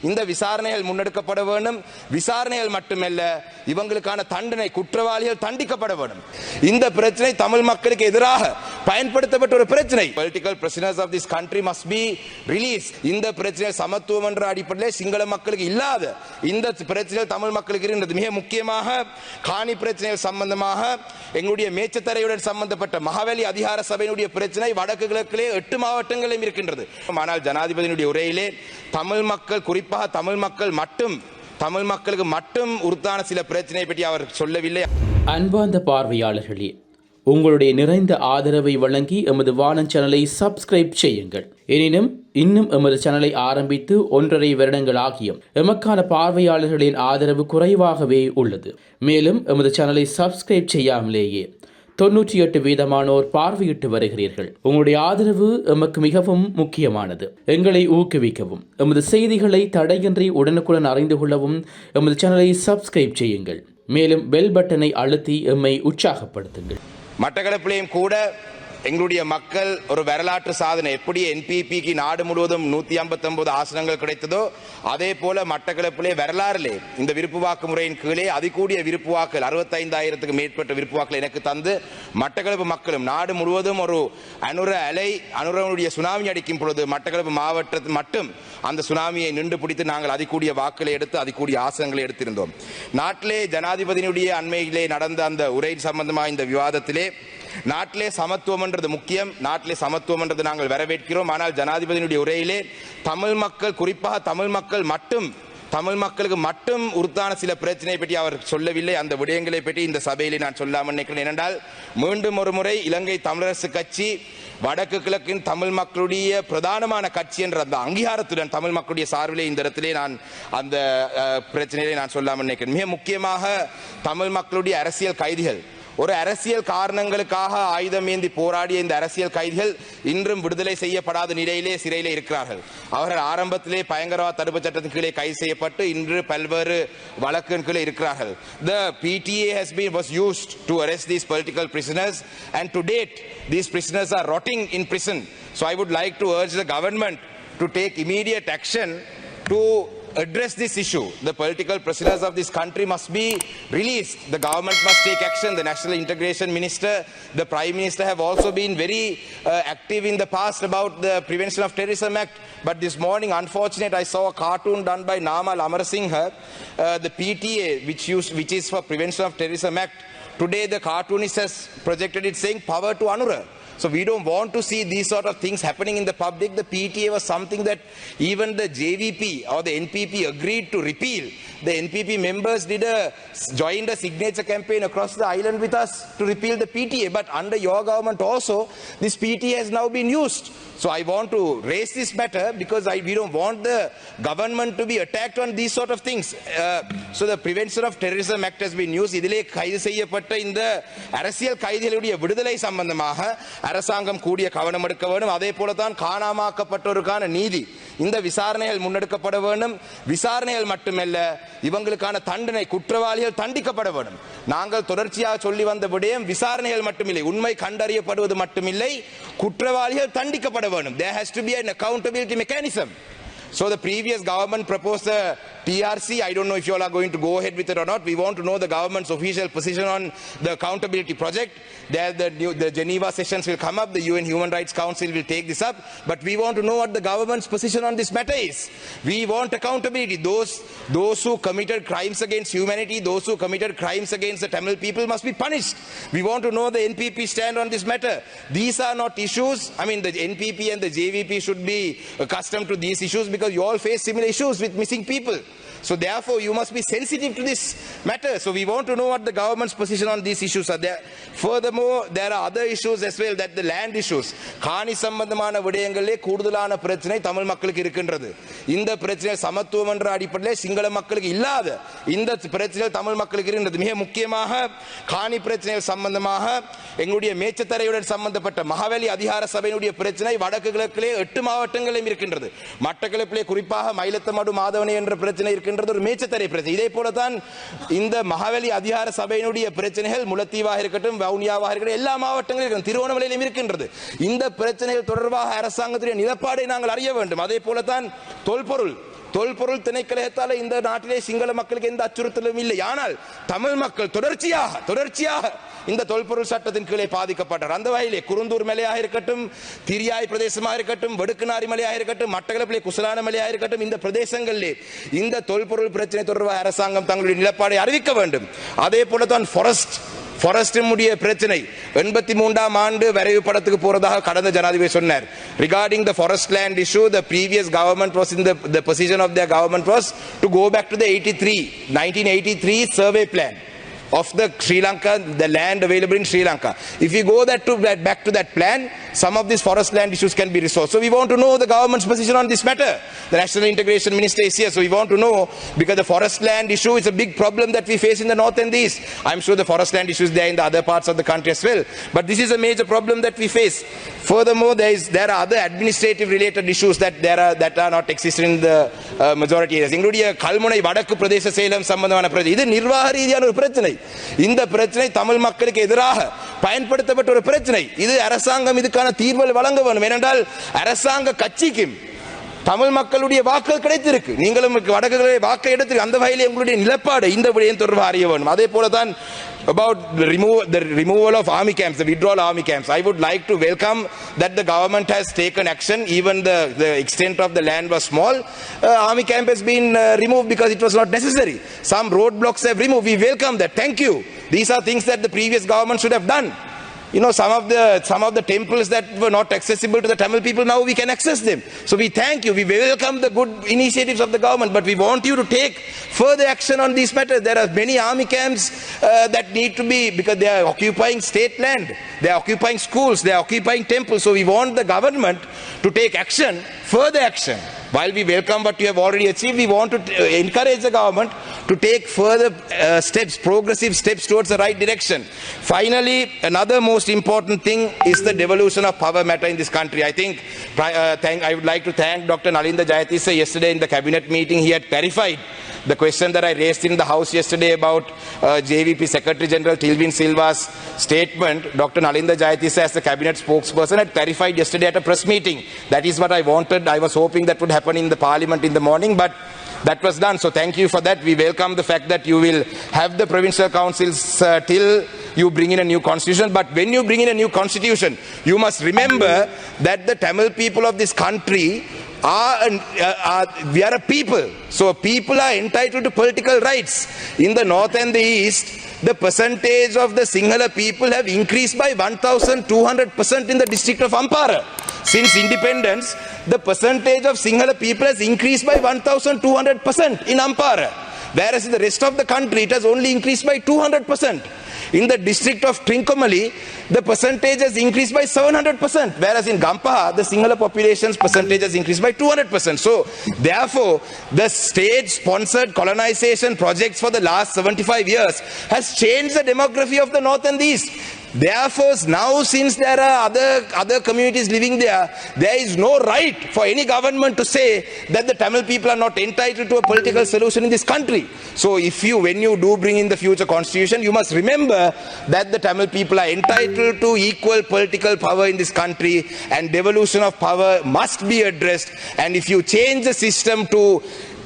இந்த விசாரணைகள் முன்னெடுக்கப்பட வேண்டும். விசாரணைகள் மட்டுமல்ல, இவங்களுக்கான தண்டனை, குற்றவாளிகள் தண்டிக்கப்பட வேண்டும். இந்த பிரச்சனை தமிழ் மக்களுக்கு எதிராக பயன்படுத்தப்பட்ட ஒரு பிரச்சனை. Political prisoners of this country must be released. இந்த பிரச்சனை சமத்துவம் என்ற அடிப்படையில் சிங்கள மக்களுக்கு இல்லாத இந்த பிரச்சனை தமிழ் மக்களுக்கு இருந்தது. மிக முக்கியமாக காணி பிரச்சனைகள் சம்பந்தமாக எங்களுடைய மேச்சத்தரையுடன் சம்பந்தப்பட்ட மகாவலி அதிகார சபையினுடைய பிரச்சனை வடக்கு கிழக்கிலே 8 மாவட்டங்களிலும் இருக்கின்றது. ஆனால் ஜனாதிபதியினுடைய உரையிலே தமிழ் மக்கள், குறிப்பாக தமிழ் மக்களுக்கு மட்டும் உறுத்தான சில பிரச்சனையை பற்றி அவர் சொல்லவில்லை. அன்பார்ந்த பார்வையாளர்களே, உங்களுடைய நிறைந்த ஆதரவை வழங்கி எமது வானம் சேனலை சப்ஸ்கிரைப் செய்யுங்கள். எனினும் இன்னும் எமது சேனலை ஆரம்பித்து 1.5 வருடங்கள் ஆகியும் எமக்கான பார்வையாளர்களின் ஆதரவு குறைவாகவே உள்ளது. மேலும் எமது சேனலை சப்ஸ்கிரைப் செய்யாமலேயே 98% பார்வையிட்டு வருகிறீர்கள். உங்களுடைய ஆதரவு எமக்கு மிகவும் முக்கியமானது. எங்களை ஊக்குவிக்கவும், எமது செய்திகளை தடையின்றி உடனுக்குடன் அறிந்து கொள்ளவும் எமது சேனலை சப்ஸ்கிரைப் செய்யுங்கள். மேலும் பெல் பட்டனை அழுத்தி எம்மை உற்சாகப்படுத்துங்கள். மட்டக்களப்பிலேயும் கூட எங்களுடைய மக்கள் ஒரு வரலாற்று சாதனை. எப்படி என்பிபிக்கு நாடு முழுவதும் 159 ஆசனங்கள் கிடைத்ததோ அதே போல மட்டக்களப்பிலே வரலாறுலே இந்த விருப்பு வாக்கு முறையின் கீழே அதிகூடிய விருப்பு வாக்குகள் 65,000க்கு மேற்பட்ட விருப்பு வாக்குகள் எனக்கு தந்து மட்டக்களப்பு மக்களும் நாடு முழுவதும் ஒரு அனுரனுடைய சுனாமி அடிக்கும் பொழுது மட்டக்களப்பு மாவட்டத்தில் மட்டும் அந்த சுனாமியை நின்று பிடித்து நாங்கள் அதிகூடிய வாக்குகளை எடுத்து அதிகூடிய ஆசனங்களை எடுத்திருந்தோம். நாட்டிலே ஜனாதிபதியினுடைய அண்மையிலே நடந்த அந்த உரை சம்பந்தமாக இந்த விவாதத்திலே நாட்டிலே சமத்துவம் என்றது முக்கியம். நாட்டிலே சமத்துவம் என்றது நாங்கள் வரவேற்கிறோம். ஆனால் ஜனாதிபதியினுடைய உரையிலே தமிழ் மக்கள், குறிப்பாக தமிழ் மக்களுக்கு மட்டும் உறுத்தான சில பிரச்சனையை பற்றி அவர் சொல்லவில்லை. அந்த விடயங்களை பற்றி இந்த சபையிலே நான் சொல்லாமல் நினைக்கிறேன். ஏனென்றால் மீண்டும் ஒரு முறை இலங்கை தமிழரசு கட்சி வடக்கு கிழக்கின் தமிழ் மக்களுடைய பிரதானமான கட்சி என்ற அந்த அங்கீகாரத்துடன் தமிழ் மக்களுடைய சார்பிலே இந்த இடத்திலே நான் அந்த பிரச்சனையை நான் சொல்லாமல் நினைக்கிறேன். மிக முக்கியமாக தமிழ் மக்களுடைய அரசியல் கைதிகள், ஒரு அரசியல் காரணங்களுக்காக ஆயுதம் ஏந்தி போராடிய இந்த அரசியல் கைதிகள் இன்றும் விடுதலை செய்யப்படாத நிலையிலே சிறையிலே இருக்கிறார்கள். அவர்கள் ஆரம்பத்திலே பயங்கரவாத தடுப்பு சட்டத்தின் கீழே கைது செய்யப்பட்டு இன்று பல்வேறு வழக்கின் கீழே இருக்கிறார்கள். The PTA was used to arrest these political prisoners, and to date these prisoners are rotting in prison. So I would like to urge the government to take immediate action to address this issue. The political prisoners of this country must be released. The government must take action. The National Integration Minister, the Prime Minister have also been very active in the past about the Prevention of Terrorism Act. But this morning, unfortunately, I saw a cartoon done by Namal Amarasinghe, the PTA, which is for Prevention of Terrorism Act. Today, the cartoonist has projected it saying power to Anura. So we don't want to see these sort of things happening in the public. The PTA was something that even the JVP or the NPP agreed to repeal. The NPP members joined a signature campaign across the island with us to repeal the PTA. But under your government also, this PTA has now been used. So I want to raise this matter because we don't want the government to be attacked on these sort of things. So the Prevention of Terrorism Act has been used. இதிலே கைது செய்யப்பட்ட இந்த அரசியல் கைதிகளுடைய விடுதலை சம்பந்தமாக அரசாங்கம் கூடிய கவனம் எடுக்க வேண்டும். அதே போலதான் காணாமாக்கப்பட்டோருக்கான நீதி, இந்த விசாரணைகள் முன்னெடுக்கப்பட வேண்டும். விசாரணைகள் மட்டுமல்ல, இவங்களுக்கான தண்டனை, குற்றவாளிகள் தண்டிக்கப்பட வேண்டும். நாங்கள் தொடர்ச்சியாக சொல்லி வந்த விடயம் விசாரணைகள் மட்டுமில்லை, உண்மை கண்டறியப்படுவது மட்டுமில்லை, குற்றவாளிகள் தண்டிக்கப்பட வேண்டும். There has to be an accountability mechanism. So the previous government proposed a TRC. I don't know if you all are going to go ahead with it or not. We want to know the government's official position on the accountability project. There the Geneva sessions will come up. The UN Human Rights Council will take this up. But we want to know what the government's position on this matter is. We want accountability. Those who committed crimes against humanity, those who committed crimes against the Tamil people must be punished. We want to know the NPP stand on this matter. These are not issues. I mean, the NPP and the JVP should be accustomed to these issues because you all face similar issues with missing people. So therefore you must be sensitive to this matter. So we want to know what the government's position on these issues are there. Furthermore, there are other issues as well, that the land issues. காணி சம்பந்தமான விடயங்களே கூடுதலான பிரச்சனை தமிழ் மக்களுக்கு இருக்கின்றது. இந்த பிரச்சனை சமத்துவம் என்ற அடிப்படையில் சிங்கள மக்களுக்கு இல்லாத இந்த பிரச்சனை தமிழ் மக்களுக்கு இருக்கின்றது. மிக முக்கியமாக காணி பிரச்சனைகள் சம்பந்தமாக எங்களுடைய மேச்சத்தரையுடன் சம்பந்தப்பட்ட மகாவலி அதிகார சபையினுடைய பிரச்சனை வடக்கு கிழக்கிலே 8 மாவட்டங்களிலும் இருக்கின்றது. மட்டக்களப்பிலே குறிப்பாக மயிலத்தமடு மாதவனை என்ற பிரச்சனை இருக்கின்றது, ஒரு மேச்சத்தரை பிரச்சனை. இதே போலதான் இந்த மகாவலி அதிகார சபையினுடைய பிரச்சனைகள் முல்லைத்தீவாக இருக்கட்டும், வவுனியாவாக இருக்கட்டும், எல்லா மாவட்டங்களிலும் திருவோணமலையிலும் இருக்கின்றது. இந்த பிரச்சனைகள் தொடர்பாக அரசாங்கத்துடைய நிலப்பாடை நாங்கள் அறிய வேண்டும். அதே போலதான் தொல்பொருள் தொல்பொருள் திணைக்களத்தால் இந்த நாட்டிலே சிங்கள மக்களுக்கு எந்த அச்சுறுத்தலும் இல்லை. ஆனால் தமிழ் மக்கள் தொடர்ச்சியாக இந்த தொல்பொருள் சட்டத்தின் கீழே பாதிக்கப்பட்டார். அந்த வகையிலே குருந்தூர் மலையாக இருக்கட்டும், திரியாய் பிரதேசமாக இருக்கட்டும், வடுக்குநாரி மலையாக இருக்கட்டும், மட்டக்களப்பிலே குசலான மலையாக இருக்கட்டும், இந்த பிரதேசங்களிலே இந்த தொல்பொருள் பிரச்சனை தொடர்பாக அரசாங்கம் தங்களுடைய நிலப்பாடை அறிவிக்க வேண்டும். அதே போல தான் ஃபாரஸ்டினுடைய பிரச்சனை 83ஆம் ஆண்டு வரைவு படத்துக்கு போறதாக கடந்த ஜனாதிபதி சொன்னார். Regarding the forest land issue, the previous government was in the position of their government was to go back to the 1983 survey plan of the Sri Lanka, the land available in Sri Lanka. If we go back to that plan, some of these forest land issues can be resolved. So we want to know the government's position on this matter. The National Integration Minister is here, so we want to know, because the forest land issue is a big problem that we face in the north and the east. I'm sure the forest land issues there in the other parts of the country as well, but this is a major problem that we face. Furthermore, there are other administrative related issues that are not existing in the majority areas. Including Kalmunai Vadaku Pradesh Salem சம்பந்தமான பிரச்சனை, இது நிர்வாக ரீதியான ஒரு பிரச்சனை. இந்த பிரச்சனை தமிழ் மக்களுக்கு எதிராக பயன்படுத்தப்பட்ட ஒரு பிரச்சனை. இது அரசாங்கம் இதுக்கான தீர்வு வழங்க வேண்டும். ஏனென்றால் அரசாங்க கட்சிக்கும் தமிழ் மக்களுடைய வாக்குகள் கிடைத்திருக்கு, நீங்களும் வடக்குகளை வாக்கை எடுத்து அந்த வகையில் உங்களுடைய நிலப்பாடு இந்த விடயம் தொடர்பாக அறிய வேண்டும். அதே போல தான் about the removal of army camps, the withdrawal army camps. I would like to welcome that the government has taken action. Even the extent of the land was small. Army camp has been removed because it was not necessary. Some roadblocks have removed. We welcome that. Thank you. These are things that the previous government should have done. You know, some of the temples that were not accessible to the Tamil people, now we can access them. So we thank you. We welcome the good initiatives of the government, but we want you to take further action on these matters. There are many army camps that need to be, because they are occupying state land, they are occupying schools, they are occupying temples. So we want the government to take action, further action. While we welcome what you have already achieved, we want to encourage the government to take further steps, progressive steps towards the right direction. Finally, another most important thing is the devolution of power matter in this country. I think I would like to thank Dr. Nalinda Jayatissa. Yesterday in the cabinet meeting, he had clarified the question that I raised in the House yesterday about JVP Secretary General Tilvin Silva's statement. Dr. Nalinda Jayatissa, as the cabinet spokesperson, had clarified yesterday at a press meeting. That is what I wanted. I was hoping that would happen in the parliament in the morning, but that was done. So thank you for that. We welcome the fact that you will have the provincial councils till you bring in a new constitution. But when you bring in a new constitution, you must remember that the Tamil people of this country we are a people. So people are entitled to political rights. In the north and the east, the percentage of the Sinhala people have increased by 1,200% in the district of Ampara. Since independence, the percentage of Sinhala people has increased by 1,200% in Ampara. Whereas in the rest of the country, it has only increased by 200%. In the district of Trincomalee, the percentage has increased by 700%, whereas in Gampaha, the Sinhala population's percentage has increased by 200%. So, therefore, the state-sponsored colonization projects for the last 75 years has changed the demography of the north and the east. Therefore, now since there are other communities living there, there is no right for any government to say that the Tamil people are not entitled to a political solution in this country. So when you do bring in the future constitution, you must remember that the Tamil people are entitled to equal political power in this country, and devolution of power must be addressed. And if you change the system to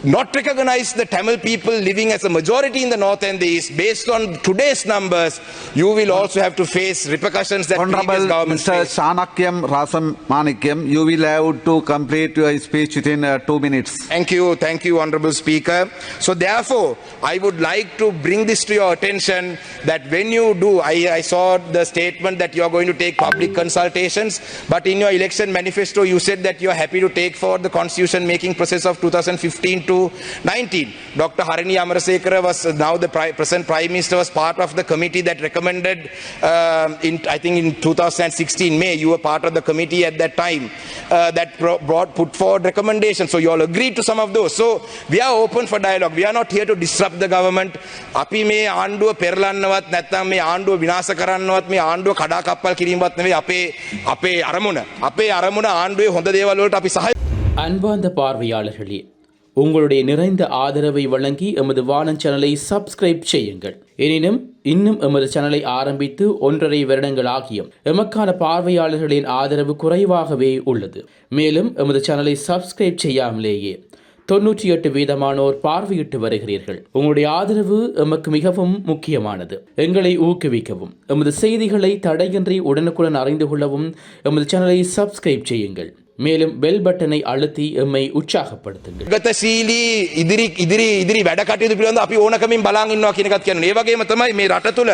not recognize the Tamil people living as a majority in the north and the east, based on today's numbers, you will also have to face repercussions that previous governments faced. Shanakiyan Rasam Manikyam, you will have to complete your speech within 2 minutes. Thank you, Honorable Speaker. So therefore, I would like to bring this to your attention, that when you do, I saw the statement that you are going to take public consultations, but in your election manifesto, you said that you are happy to take forward the constitution making process of 2015 to 19. Dr. Harini Amarasekara was now the present Prime Minister, was part of the committee that recommended, I think in 2016 May, you were part of the committee at that time that put forward recommendations. So you all agreed to some of those. So we are open for dialogue. We are not here to disrupt the government. අපි මේ ආණ්ඩුව පෙරලන්නවත් නැත්නම් මේ ආණ්ඩුව විනාශ කරන්නවත් මේ ආණ්ඩුව කඩාකප්පල් කිරීමවත් නෙවෙයි අපේ අරමුණ ආණ්ඩුවේ හොඳ දේවල් වලට අපි සහාය. அன்பார்ந்த பார்வையாளர்களே, உங்களுடைய நிறைந்த ஆதரவை வழங்கி எமது வானம் சேனலை சப்ஸ்கிரைப் செய்யுங்கள். எனினும் இன்னும் எமது சேனலை ஆரம்பித்து 1.5 வருடங்கள் ஆகியும் எமக்கான பார்வையாளர்களின் ஆதரவு குறைவாகவே உள்ளது. மேலும் எமது சேனலை சப்ஸ்கிரைப் செய்யாமலேயே 98% பார்வையிட்டு வருகிறீர்கள். உங்களுடைய ஆதரவு எமக்கு மிகவும் முக்கியமானது. எங்களை ஊக்குவிக்கவும், எமது செய்திகளை தடையின்றி உடனுக்குடன் அறிந்து கொள்ளவும் எமது சேனலை சப்ஸ்கிரைப் செய்யுங்கள். மேலும் பெல் பட்டனை அழுத்தி எம்மை உற்சாகப்படுத்துங்கள். ගතශීලී ඉදිරි වැඩ කටයුතු පිළිබඳව අපි ඕනකමින් බලන් ඉන්නවා කියන එකත් කියනවා. ඒ වගේම තමයි මේ රට තුල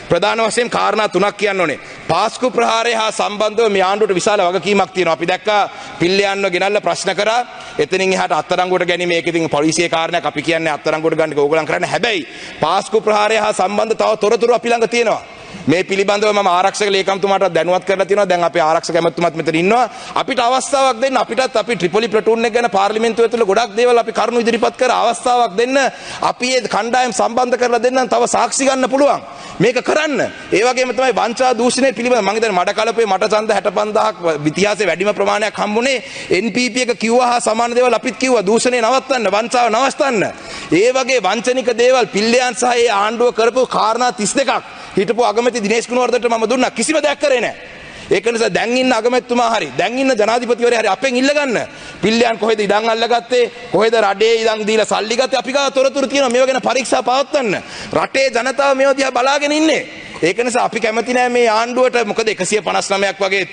ප්‍රධාන වශයෙන් කාරණා තුනක් කියන්න ඕනේ. පාස්කු ප්‍රහාරය හා සම්බන්ධව මේ ආණ්ඩුවට විශාල වගකීමක් තියෙනවා. අපි දැක්කා පිල්ලයන්ව ගෙනල්ලා ප්‍රශ්න කරා. එතනින් එහාට අත්අඩංගුවට ගැනීම ඒක ඉතින් පොලිසියේ කාරණයක් අපි කියන්නේ අත්අඩංගුවට ගන්න එක ඕගොල්ලන් කරන්නේ. හැබැයි පාස්කු ප්‍රහාරය හා සම්බන්ධ තව තොරතුරු අපි ළඟ තියෙනවා. මේ පිළිබඳව මම ආරක්ෂක ලේකම්තුමාට දැනුවත් කරලා තියෙනවා. දැන් අපේ ආරක්ෂක ඇමතුමාත් මෙතන ඉන්නවා. අපිට අවස්ථාවක් දෙන්න, අපිටත් අපි ට්‍රිපොලි ප්ලටූන් එක ගැන පාර්ලිමේන්තුව ඇතුළේ ගොඩක් දේවල් අපි කරුණු ඉදිරිපත් කර අවස්ථාවක් දෙන්න, අපි මේ කණ්ඩායම් සම්බන්ධ කරලා දෙන්න, තව සාක්ෂි ගන්න පුළුවන්. මේක කරන්න. ඒ වගේම තමයි වංචා දූෂණය පිළිබඳව මම හිතන්නේ මඩ කලපේ මට ඡන්ද 65000ක් ඉතිහාසයේ වැඩිම ප්‍රමාණයක් හම්බුනේ NPP එක කිව්වා හා සමාන දේවල් අපිත් කිව්වා. දූෂණය නවත්තන්න, වංචාව නවත්තන්න. ඒ වගේ වංචනික දේවල් පිල්ලයන් සහ ඒ ආණ්ඩුව කරපු කාරණා 32ක් හිටපු අගමැති දිනේෂ් කුණවර්ධනට මම දුන්නා. කිසිම දෙයක් කරේ නැහැ. ඒක නිසා දැන් ඉන්න අගමැතිතුමා හරි, දැන් ඉන්න ජනාධිපතිවරයා හරි අපෙන් ඉල්ල ගන්න. පිල්ලයන් කොහෙද ඉඩම් අල්ලගත්තේ? කොහෙද රටේ ඉඩම් දීලා සල්ලි ගත්තේ? අපි ගාව තොරතුරු තියෙනවා. මේව ගැන පරීක්ෂා පවත්වන්න. රටේ ජනතාව මේව දිහා බලාගෙන ඉන්නේ. ඒක නිසා අපි කැමති නෑ මේ ආණ්ඩුවට. මොකද 159ක් වගේ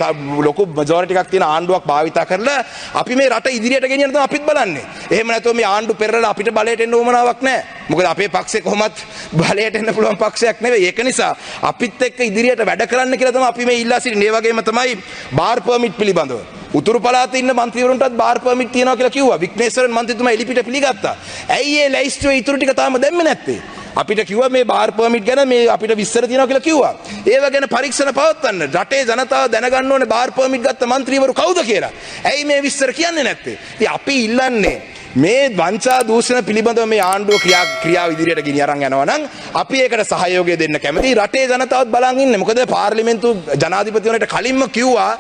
ලොකු මැජොරිටි එකක් තියෙන ආණ්ඩුවක් භාවිතා කරලා අපි මේ රට ඉදිරියට ගෙනියන්න තමයි අපිත් බලන්නේ. එහෙම නැතුව මේ ආණ්ඩු පෙරලා අපිට බලයට එන්න උවමනාවක් නෑ. මොකද අපේ පක්ෂේ කොහොමත් බලයට එන්න පුළුවන් පක්ෂයක් නෙවෙයි. ඒක නිසා අපිත් එක්ක ඉදිරියට වැඩ කරන්න කියලා තමයි අපි මේ ඉල්ලා සිටින්නේ. ඒ වගේම තමයි බාර් පර්මිට් පිළිබඳව. උතුරු පළාතේ ඉන්න മന്ത്രിවරුන්ටත් බාර් පර්මිට් තියනවා කියලා කිව්වා. වික්නේශ්වරන් මන්ත්‍රීතුමා එලිපිට පිළිගත්තා. ඇයි ඒ ලයිස්ට්ුවේ ඉතුරු ටික තාම දැම්මේ නැත්තේ? අපිට කිව්වා මේ බාර් පර්මිට් ගැන මේ අපිට විස්තර තියෙනවා කියලා කිව්වා. ඒව ගැන පරීක්ෂණ පවත්වන්න. රටේ ජනතාව දැනගන්න ඕනේ බාර් පර්මිට් ගත්ත മന്ത്രിවරු කවුද කියලා. ඇයි මේ විස්තර කියන්නේ නැත්තේ? ඉතින් අපි ඉල්ලන්නේ මේ වංචා දූෂණ පිළිබඳව මේ ආණ්ඩුව ක්‍රියාව ඉදිරියට ගෙනිය අරන් යනවා නම් අපි ඒකට සහයෝගය දෙන්න කැමතියි. රටේ ජනතාවත් බලන් ඉන්නේ. මොකද පාර්ලිමේන්තු ජනාධිපතිවරයාට කලින්ම කිව්වා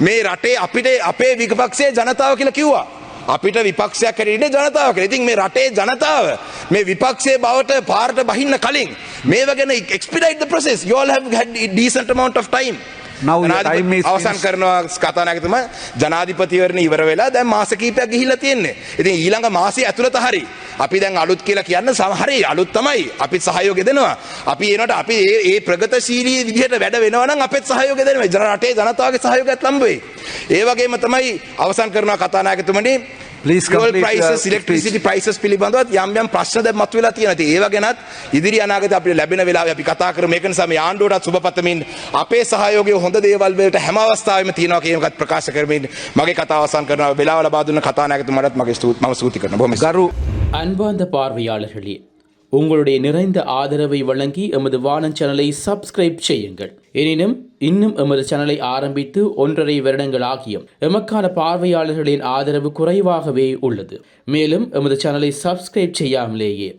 මේ රටේ අපිට අපේ විපක්ෂයේ ජනතාව කියලා කිව්වා. අපිට විපක්ෂයක් හැටියට ජනතාව කියලා. ඉතින් මේ රටේ ජනතාව මේ විපක්ෂයේ බවට පාරට බහින්න කලින් මේව ගැන expedite the process. You all have had a decent amount of time. Now time is අවසන් කරනවා කතානායකතුමා. ජනාධිපතිවරණ ඉවර වෙලා දැන් මාස කිහිපයක් ගිහිල්ලා තියෙන්නේ. ඉතින් ඊළඟ මාසයේ ඇතුළත හරි අපි දැන් අලුත් කියලා කියන්න හරි අලුත් තමයි. අපි සහයෝගය දෙනවා. අපි එනකොට අපි මේ ප්‍රගතිශීලී විදිහට වැඩ වෙනවා නම් අපෙත් සහයෝගය දෙනවා. රටේ ජනතාවගේ සහයෝගයත් ලම්බ වෙයි. ඒ වගේම තමයි අවසන් කරනවා කතානායකතුමනි. Please complete prices, electricity prices පිළිබඳව යම් ප්‍රශ්න දැන් මතුවලා තියෙනවා. ඉතින් ඒව ගැනත් ඉදිරි අනාගතේ අපිට ලැබෙන වෙලාවේ අපි කතා කරමු. මේක නිසා මේ ආණ්ඩුවටත් සුබපතමින් අපේ සහයෝගය හොඳ දේවල් වලට හැම අවස්ථාවෙම තියෙනවා කියන එකත් ප්‍රකාශ කරමින් මගේ කතාව අවසන් කරනවා. වෙලාව ලබා දුන්න කතානායකතුමාටත් මම ස්තුති කරනවා. බොහොම ගරු அன்பார்ந்த பார்வையாளர்களே, உங்களுடைய நிறைந்த ஆதரவை வழங்கி எமது வானம் சேனலை சப்ஸ்கிரைப் செய்யுங்கள். எனினும் இன்னும் எமது சேனலை ஆரம்பித்து 1.5 வருடங்கள் ஆகியும் எமக்கான பார்வையாளர்களின் ஆதரவு குறைவாகவே உள்ளது. மேலும் எமது சேனலை சப்ஸ்கிரைப் செய்யாமலேயே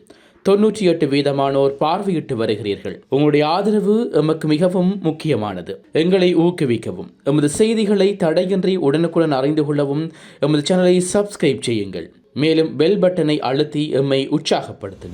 98% பார்வையிட்டு வருகிறீர்கள். உங்களுடைய ஆதரவு எமக்கு மிகவும் முக்கியமானது. எங்களை ஊக்குவிக்கவும், எமது செய்திகளை தடையின்றி உடனுக்குடன் அறிந்து கொள்ளவும் எமது சேனலை சப்ஸ்கிரைப் செய்யுங்கள். மேலும் பெல் பட்டனை அழுத்தி எம்மை உற்சாகப்படுத்துங்கள்.